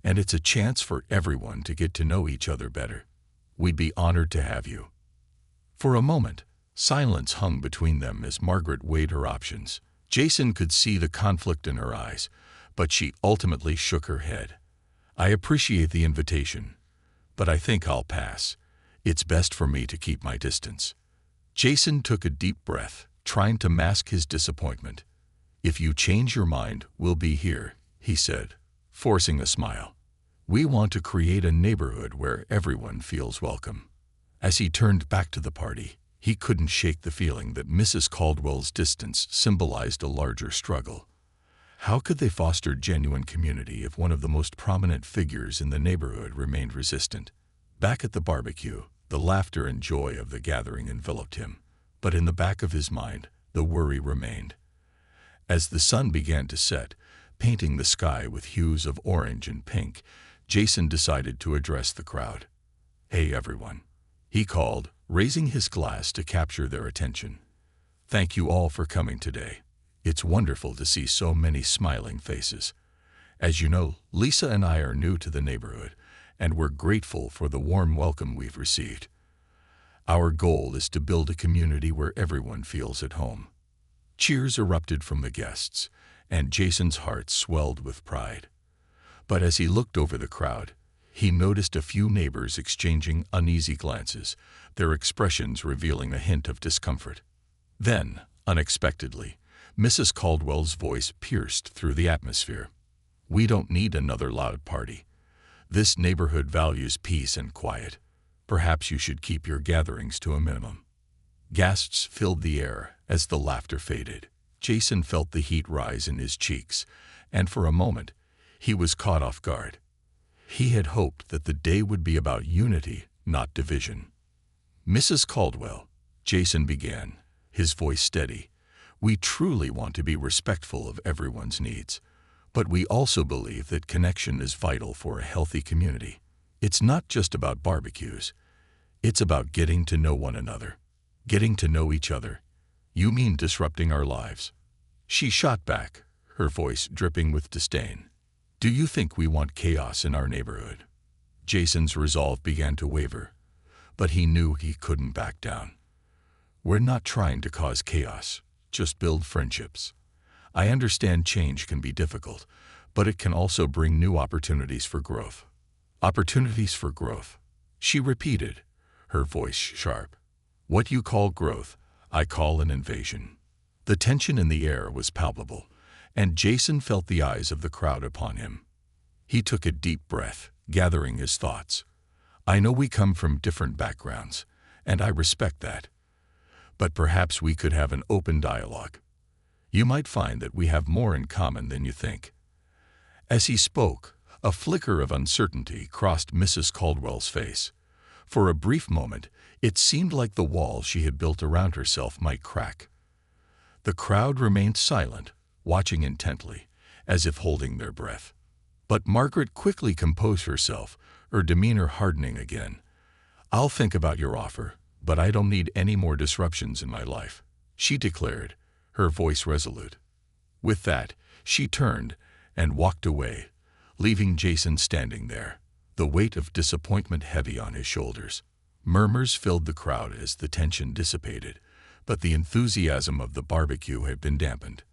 and it's a chance for everyone to get to know each other better. We'd be honored to have you." For a moment, silence hung between them as Margaret weighed her options. Jason could see the conflict in her eyes, but she ultimately shook her head. "I appreciate the invitation, but I think I'll pass. It's best for me to keep my distance." Jason took a deep breath, trying to mask his disappointment. "If you change your mind, we'll be here," he said, forcing a smile. "We want to create a neighborhood where everyone feels welcome." As he turned back to the party, he couldn't shake the feeling that Mrs. Caldwell's distance symbolized a larger struggle. How could they foster genuine community if one of the most prominent figures in the neighborhood remained resistant? Back at the barbecue, the laughter and joy of the gathering enveloped him, but in the back of his mind, the worry remained. As the sun began to set, painting the sky with hues of orange and pink, Jason decided to address the crowd. "Hey everyone," he called, raising his glass to capture their attention. "Thank you all for coming today. It's wonderful to see so many smiling faces. As you know, Lisa and I are new to the neighborhood, and we're grateful for the warm welcome we've received. Our goal is to build a community where everyone feels at home." Cheers erupted from the guests, and Jason's heart swelled with pride. But as he looked over the crowd, he noticed a few neighbors exchanging uneasy glances, their expressions revealing a hint of discomfort. Then, unexpectedly, Mrs. Caldwell's voice pierced through the atmosphere. "We don't need another loud party. This neighborhood values peace and quiet. Perhaps you should keep your gatherings to a minimum." Gasps filled the air as the laughter faded. Jason felt the heat rise in his cheeks, and for a moment, he was caught off guard. He had hoped that the day would be about unity, not division. "Mrs. Caldwell," Jason began, his voice steady, "we truly want to be respectful of everyone's needs. But we also believe that connection is vital for a healthy community. It's not just about barbecues. It's about getting to know one another, getting to know each other." "You mean disrupting our lives?" She shot back, her voice dripping with disdain. "Do you think we want chaos in our neighborhood?" Jason's resolve began to waver, but he knew he couldn't back down. "We're not trying to cause chaos, just build friendships. I understand change can be difficult, but it can also bring new opportunities for growth." "Opportunities for growth," she repeated, her voice sharp. "What you call growth, I call an invasion." The tension in the air was palpable, and Jason felt the eyes of the crowd upon him. He took a deep breath, gathering his thoughts. "I know we come from different backgrounds, and I respect that. But perhaps we could have an open dialogue. You might find that we have more in common than you think." As he spoke, a flicker of uncertainty crossed Mrs. Caldwell's face. For a brief moment, it seemed like the wall she had built around herself might crack. The crowd remained silent, watching intently, as if holding their breath. But Margaret quickly composed herself, her demeanor hardening again. "I'll think about your offer, but I don't need any more disruptions in my life," she declared, her voice resolute. With that, she turned and walked away, leaving Jason standing there, the weight of disappointment heavy on his shoulders. Murmurs filled the crowd as the tension dissipated, but the enthusiasm of the barbecue had been dampened.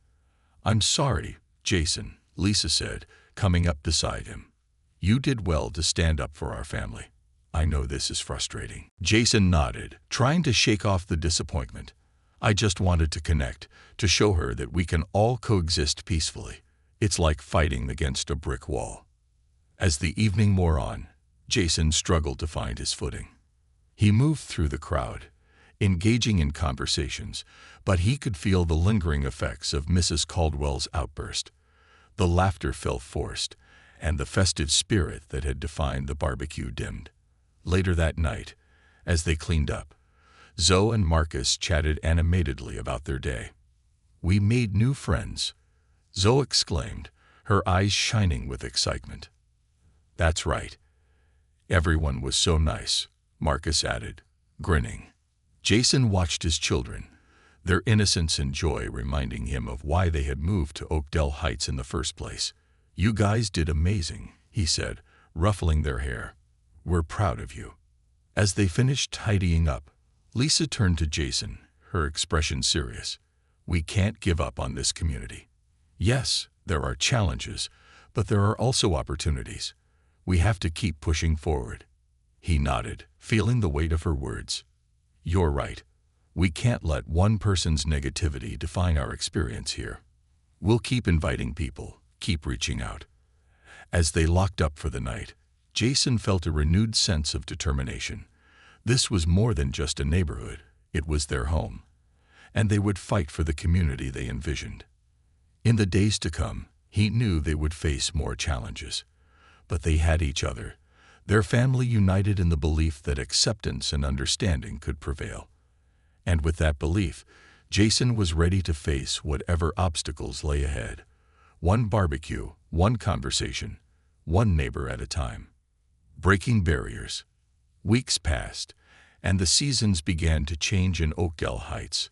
"I'm sorry, Jason," Lisa said, coming up beside him. "You did well to stand up for our family. I know this is frustrating." Jason nodded, trying to shake off the disappointment. "I just wanted to connect, to show her that we can all coexist peacefully. It's like fighting against a brick wall." As the evening wore on, Jason struggled to find his footing. He moved through the crowd, engaging in conversations, but he could feel the lingering effects of Mrs. Caldwell's outburst. The laughter felt forced, and the festive spirit that had defined the barbecue dimmed. Later that night, as they cleaned up, Zoe and Marcus chatted animatedly about their day. "We made new friends," Zoe exclaimed, her eyes shining with excitement. "That's right. Everyone was so nice, Marcus added, grinning. Jason watched his children, their innocence and joy reminding him of why they had moved to Oakdale Heights in the first place. "You guys did amazing," he said, ruffling their hair. "We're proud of you." As they finished tidying up, Lisa turned to Jason, her expression serious. "We can't give up on this community. Yes, there are challenges, but there are also opportunities. We have to keep pushing forward." He nodded, feeling the weight of her words. "You're right. We can't let one person's negativity define our experience here. We'll keep inviting people, keep reaching out." As they locked up for the night, Jason felt a renewed sense of determination. This was more than just a neighborhood, it was their home. And they would fight for the community they envisioned. In the days to come, he knew they would face more challenges. But they had each other, their family united in the belief that acceptance and understanding could prevail. And with that belief, Jason was ready to face whatever obstacles lay ahead. One barbecue, one conversation, one neighbor at a time. Breaking barriers. Weeks passed, and the seasons began to change in Oakdale Heights.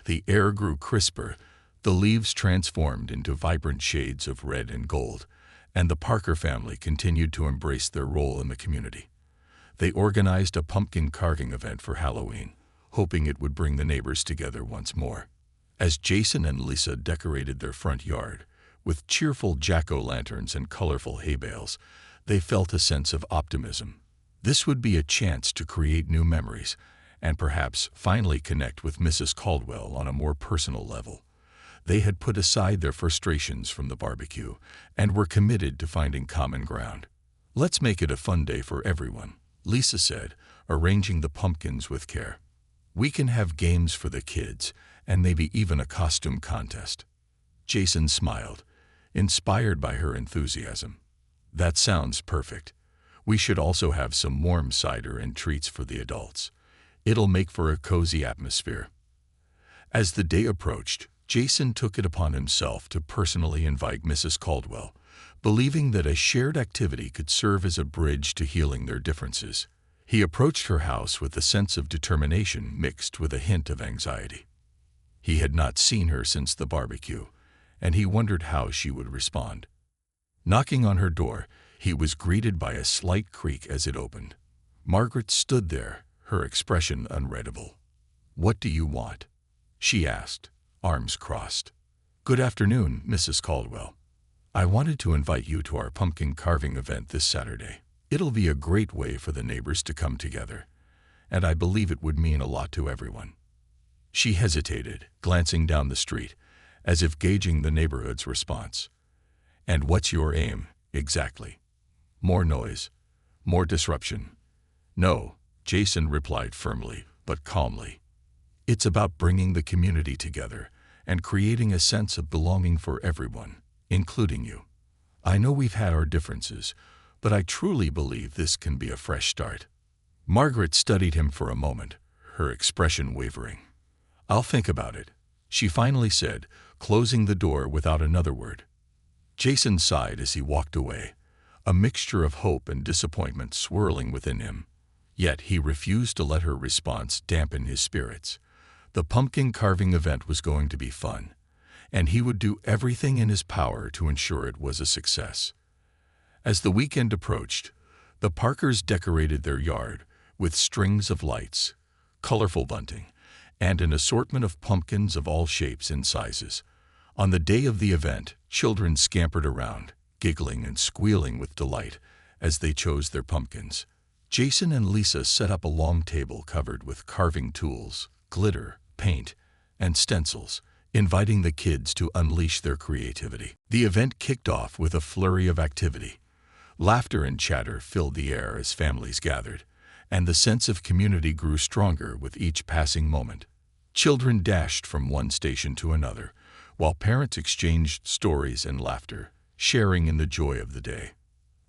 The air grew crisper, the leaves transformed into vibrant shades of red and gold, and the Parker family continued to embrace their role in the community. They organized a pumpkin carving event for Halloween, hoping it would bring the neighbors together once more. As Jason and Lisa decorated their front yard, with cheerful jack-o'-lanterns and colorful hay bales, they felt a sense of optimism. This would be a chance to create new memories and perhaps finally connect with Mrs. Caldwell on a more personal level. They had put aside their frustrations from the barbecue and were committed to finding common ground. "Let's make it a fun day for everyone," Lisa said, arranging the pumpkins with care. "We can have games for the kids and maybe even a costume contest." Jason smiled, inspired by her enthusiasm. "That sounds perfect. We should also have some warm cider and treats for the adults. It'll make for a cozy atmosphere." As the day approached, Jason took it upon himself to personally invite Mrs. Caldwell, believing that a shared activity could serve as a bridge to healing their differences. He approached her house with a sense of determination mixed with a hint of anxiety. He had not seen her since the barbecue, and he wondered how she would respond. Knocking on her door, he was greeted by a slight creak as it opened. Margaret stood there, her expression unreadable. "What do you want?" she asked, arms crossed. "Good afternoon, Mrs. Caldwell. I wanted to invite you to our pumpkin carving event this Saturday. It'll be a great way for the neighbors to come together, and I believe it would mean a lot to everyone." She hesitated, glancing down the street, as if gauging the neighborhood's response. "And what's your aim, exactly? More noise? More disruption?" "No," Jason replied firmly, but calmly. "It's about bringing the community together and creating a sense of belonging for everyone, including you. I know we've had our differences, but I truly believe this can be a fresh start." Margaret studied him for a moment, her expression wavering. "I'll think about it," she finally said, closing the door without another word. Jason sighed as he walked away, a mixture of hope and disappointment swirling within him. Yet he refused to let her response dampen his spirits. The pumpkin carving event was going to be fun, and he would do everything in his power to ensure it was a success. As the weekend approached, the Parkers decorated their yard with strings of lights, colorful bunting, and an assortment of pumpkins of all shapes and sizes. On the day of the event, children scampered around, giggling and squealing with delight as they chose their pumpkins. Jason and Lisa set up a long table covered with carving tools, glitter, paint, and stencils, inviting the kids to unleash their creativity. The event kicked off with a flurry of activity. Laughter and chatter filled the air as families gathered, and the sense of community grew stronger with each passing moment. Children dashed from one station to another, while parents exchanged stories and laughter, sharing in the joy of the day.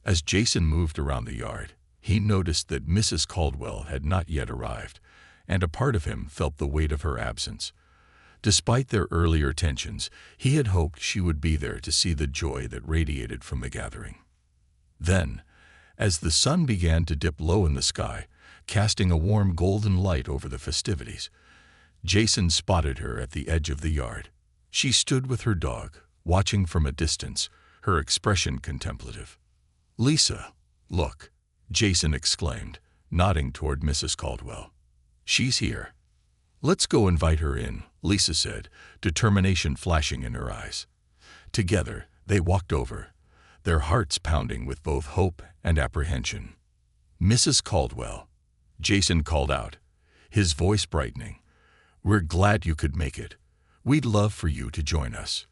As Jason moved around the yard, he noticed that Mrs. Caldwell had not yet arrived, and a part of him felt the weight of her absence. Despite their earlier tensions, he had hoped she would be there to see the joy that radiated from the gathering. Then, As the sun began to dip low in the sky, casting a warm golden light over the festivities, Jason spotted her at the edge of the yard. She stood with her dog, watching from a distance, her expression contemplative. "Lisa, look," Jason exclaimed, nodding toward Mrs. Caldwell. "She's here." "Let's go invite her in," Lisa said, determination flashing in her eyes. Together, they walked over, their hearts pounding with both hope and apprehension. "Mrs. Caldwell," Jason called out, his voice brightening, "we're glad you could make it. We'd love for you to join us."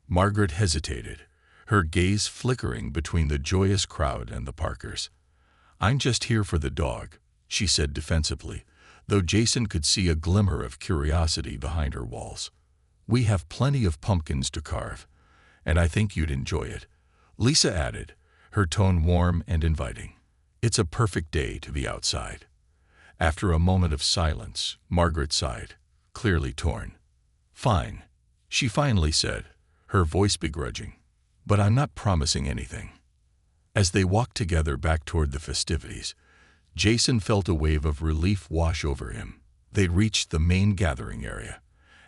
Margaret hesitated, her gaze flickering between the joyous crowd and the Parkers. "I'm just here for the dog," she said defensively, though Jason could see a glimmer of curiosity behind her walls. "We have plenty of pumpkins to carve, and I think you'd enjoy it," Lisa added, her tone warm and inviting. "It's a perfect day to be outside." After a moment of silence, Margaret sighed, clearly torn. "Fine," she finally said, her voice begrudging, "but I'm not promising anything." As they walked together back toward the festivities, Jason felt a wave of relief wash over him. They reached the main gathering area,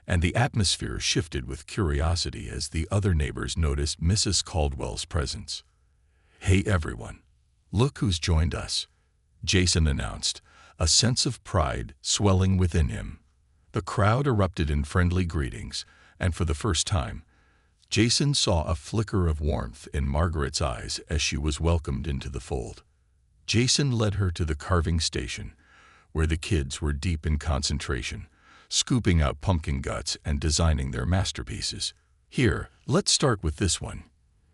and the atmosphere shifted with curiosity as the other neighbors noticed Mrs. Caldwell's presence. "Hey everyone, look who's joined us," Jason announced, a sense of pride swelling within him. The crowd erupted in friendly greetings, and for the first time, Jason saw a flicker of warmth in Margaret's eyes as she was welcomed into the fold. Jason led her to the carving station, where the kids were deep in concentration, scooping out pumpkin guts and designing their masterpieces. "Here, let's start with this one,"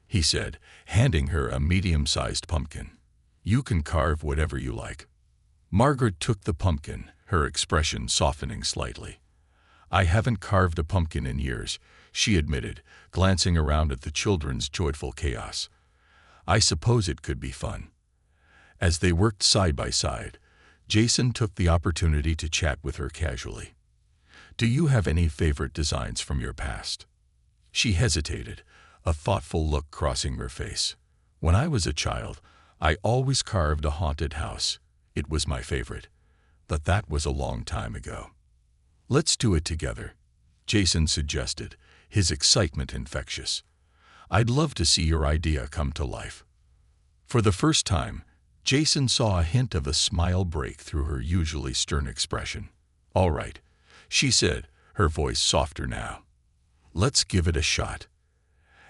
he said, handing her a medium-sized pumpkin. "You can carve whatever you like." Margaret took the pumpkin, her expression softening slightly. "I haven't carved a pumpkin in years," she admitted, glancing around at the children's joyful chaos. "I suppose it could be fun." As they worked side by side, Jason took the opportunity to chat with her casually. "Do you have any favorite designs from your past?" She hesitated, a thoughtful look crossing her face. "When I was a child, I always carved a haunted house. It was my favorite. But that was a long time ago." "Let's do it together," Jason suggested, his excitement infectious. "I'd love to see your idea come to life." For the first time, Jason saw a hint of a smile break through her usually stern expression. "All right," she said, her voice softer now. "Let's give it a shot."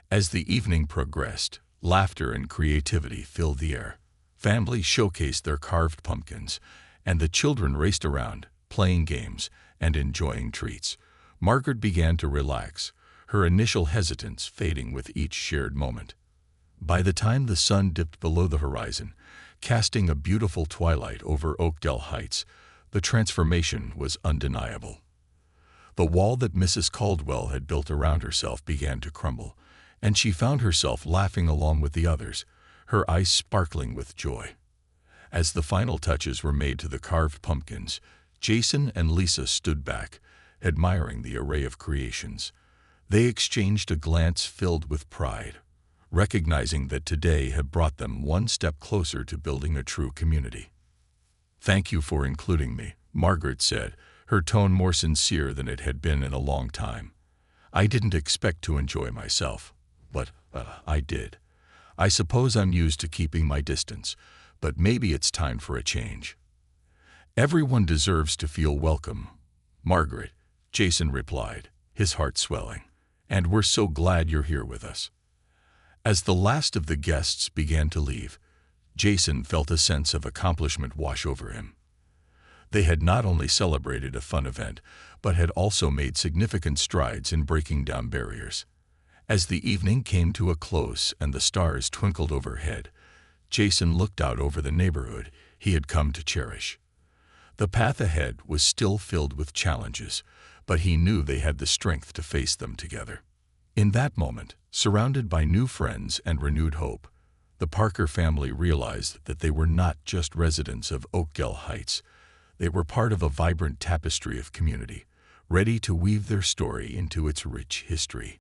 As the evening progressed, laughter and creativity filled the air. Families showcased their carved pumpkins, and the children raced around, playing games and enjoying treats. Margaret began to relax, her initial hesitance fading with each shared moment. By the time the sun dipped below the horizon, casting a beautiful twilight over Oakdale Heights, the transformation was undeniable. The wall that Mrs. Caldwell had built around herself began to crumble, and she found herself laughing along with the others, her eyes sparkling with joy. As the final touches were made to the carved pumpkins, Jason and Lisa stood back, admiring the array of creations. They exchanged a glance filled with pride, recognizing that today had brought them one step closer to building a true community. "Thank you for including me," Margaret said, her tone more sincere than it had been in a long time. "I didn't expect to enjoy myself, but I did. I suppose I'm used to keeping my distance, but maybe it's time for a change." "Everyone deserves to feel welcome, Margaret," Jason replied, his heart swelling, "and we're so glad you're here with us." As the last of the guests began to leave, Jason felt a sense of accomplishment wash over him. They had not only celebrated a fun event, but had also made significant strides in breaking down barriers. As the evening came to a close and the stars twinkled overhead, Jason looked out over the neighborhood he had come to cherish. The path ahead was still filled with challenges, but he knew they had the strength to face them together. In that moment, surrounded by new friends and renewed hope, the Parker family realized that they were not just residents of Oakdale Heights. They were part of a vibrant tapestry of community, ready to weave their story into its rich history.